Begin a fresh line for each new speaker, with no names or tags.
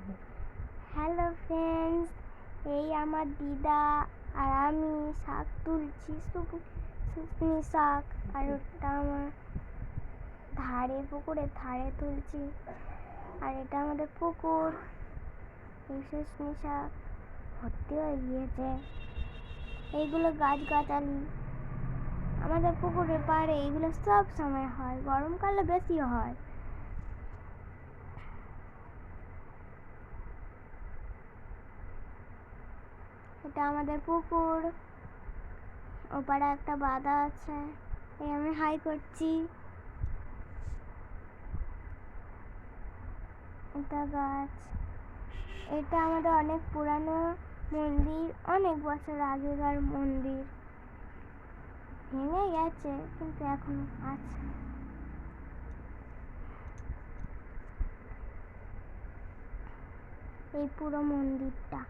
Hello friends, এই আমার দিদা আর আমি শাক তুলছি, শুকনি শাক। আর ওটা আমার পুকুরের ধারে তুলছি। আর এটা আমাদের পুকুর। এই শুকনি শাক ভর্তি হয়ে গিয়েছে। এইগুলো গাছগাছালি আমাদের পুকুরের পাড়ে, এইগুলো সব সময় হয়, গরমকালে বেশি হয়। এটা আমাদের পুকুর, ওপারে একটা বাঁধা আছে। এই আমি হাই করছি। এটা গাছ। এটা আমাদের অনেক পুরানো মন্দির, অনেক বছর আগেকার মন্দির। ভেঙে গেছে কিন্তু এখনো আছে। এই পুরো মন্দিরটা।